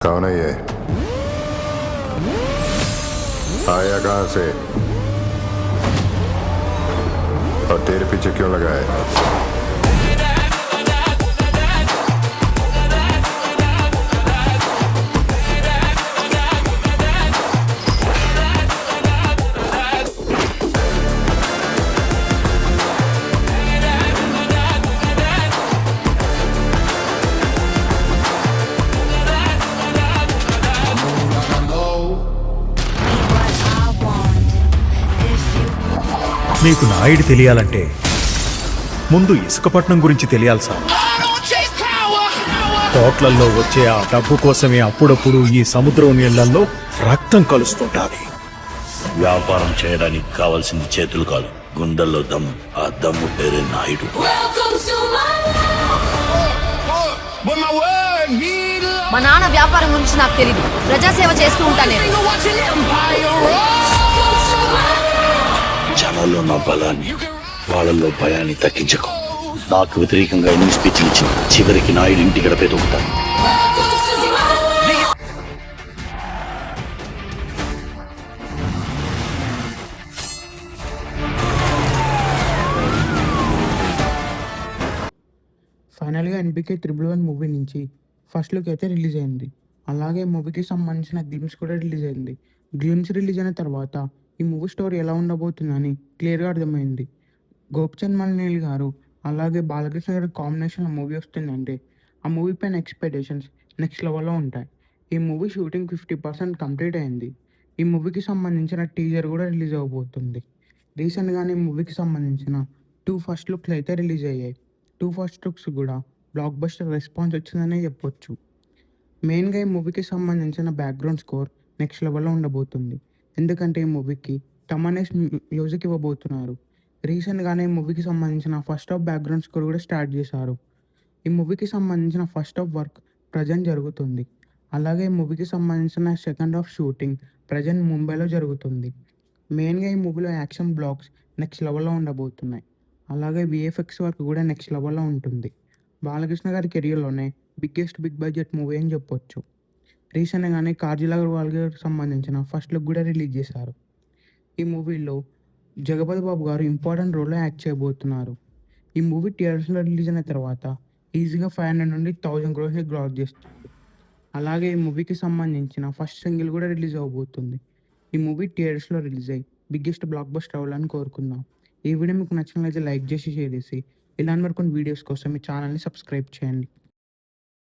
कौन है ये? आया कहाँ से और तेरे पीछे क्यों लगा है? నీకు నాయుడు తెలియాలంటే ముందు ఇసుకపట్నం గురించి తెలియాలి సార్. కోట్లల్లో వచ్చే ఆ డబ్బు కోసమే అప్పుడప్పుడు ఈ సముద్రం నీళ్లలో రక్తం కలుస్తుంటాది. వ్యాపారం చేయడానికి కావాల్సింది చేతులు కాదు, గుండెల్లో దమ్ము. ఆ దమ్ము పేరే నాయుడు. మా నాన్న వ్యాపారం గురించి నాకు తెలీదు. ప్రజాసేవ చేస్తూ ఉంటాను. జనాల్లో నా బలాన్ని, వాళ్ళల్లో భయాన్ని తగ్గించకు. నాకు వ్యతిరేకంగా ఎన్ని స్పీచ్లు ఇచ్చిన చివరికి నాయుడు ఇంటి గడపే దొక్కుతాను. ఫైనల్గా ఎన్బికే 111 మూవీ నుంచి ఫస్ట్ లుక్ అయితే రిలీజ్ అయింది. అలాగే మూవీకి సంబంధించిన గ్లిమ్స్ కూడా రిలీజ్ అయింది. గ్లిమ్స్ రిలీజ్ అయిన తర్వాత ఈ మూవీ స్టోరీ ఎలా ఉండబోతుందని క్లియర్గా అర్థమైంది. గోపిచంద్ మలినేని గారు అలాగే బాలకృష్ణ గారి కాంబినేషన్లో మూవీ వస్తుందంటే ఆ మూవీ పైన ఎక్స్పెక్టేషన్స్ నెక్స్ట్ లెవెల్లో ఉంటాయి. ఈ మూవీ షూటింగ్ 50% కంప్లీట్ అయింది. ఈ మూవీకి సంబంధించిన టీజర్ కూడా రిలీజ్ అవ్వబోతుంది. రీసెంట్గానే ఈ మూవీకి సంబంధించిన 2 ఫస్ట్ లుక్స్ అయితే రిలీజ్ అయ్యాయి. 2 ఫస్ట్ లుక్స్ కూడా బ్లాక్ బస్టర్ రెస్పాన్స్ వచ్చిందనే చెప్పొచ్చు. మెయిన్గా ఈ మూవీకి సంబంధించిన బ్యాక్గ్రౌండ్ స్కోర్ నెక్స్ట్ లెవెల్లో ఉండబోతుంది. ఎందుకంటే ఈ మూవీకి తమనేష్ మ్యూజిక్ ఇవ్వబోతున్నారు. రీసెంట్గానే ఈ మూవీకి సంబంధించిన ఫస్ట్ హాఫ్ బ్యాక్గ్రౌండ్ స్కోర్ కూడా స్టార్ట్ చేశారు. ఈ మూవీకి సంబంధించిన ఫస్ట్ హాఫ్ వర్క్ ప్రజెంట్ జరుగుతుంది. అలాగే ఈ మూవీకి సంబంధించిన సెకండ్ హాఫ్ షూటింగ్ ప్రజెంట్ ముంబైలో జరుగుతుంది. మెయిన్గా ఈ మూవీలో యాక్షన్ బ్లాక్స్ నెక్స్ట్ లెవెల్లో ఉండబోతున్నాయి. అలాగే విఎఫ్ఎక్స్ వర్క్ కూడా నెక్స్ట్ లెవెల్లో ఉంటుంది. బాలకృష్ణ గారి కెరియర్లోనే బిగ్గెస్ట్ బిగ్ బడ్జెట్ మూవీ అని చెప్పొచ్చు. రీసెంట్గానే కాజల్ అగర్వాల్ గారికి సంబంధించిన ఫస్ట్ లుక్ కూడా రిలీజ్ చేశారు. ఈ మూవీలో జగపతి బాబు గారు ఇంపార్టెంట్ రోల్లో యాక్ట్ చేయబోతున్నారు. ఈ మూవీ థియేటర్స్లో రిలీజ్ అయిన తర్వాత ఈజీగా 500 నుండి 1000 crores గ్రాస్ చేస్తుంది. అలాగే ఈ మూవీకి సంబంధించిన ఫస్ట్ సింగిల్ కూడా రిలీజ్ అవ్వబోతుంది. ఈ మూవీ థియేటర్స్లో రిలీజ్ అయ్యి బిగ్గెస్ట్ బ్లాక్ బస్టర్ అవ్వాలని కోరుకుందాం. ఈ వీడియో మీకు నచ్చినట్లయితే లైక్ చేసి షేర్ చేసి ఇలాంటి మరికొన్ని వీడియోస్ కోసం మీ ఛానల్ని సబ్స్క్రైబ్ చేయండి.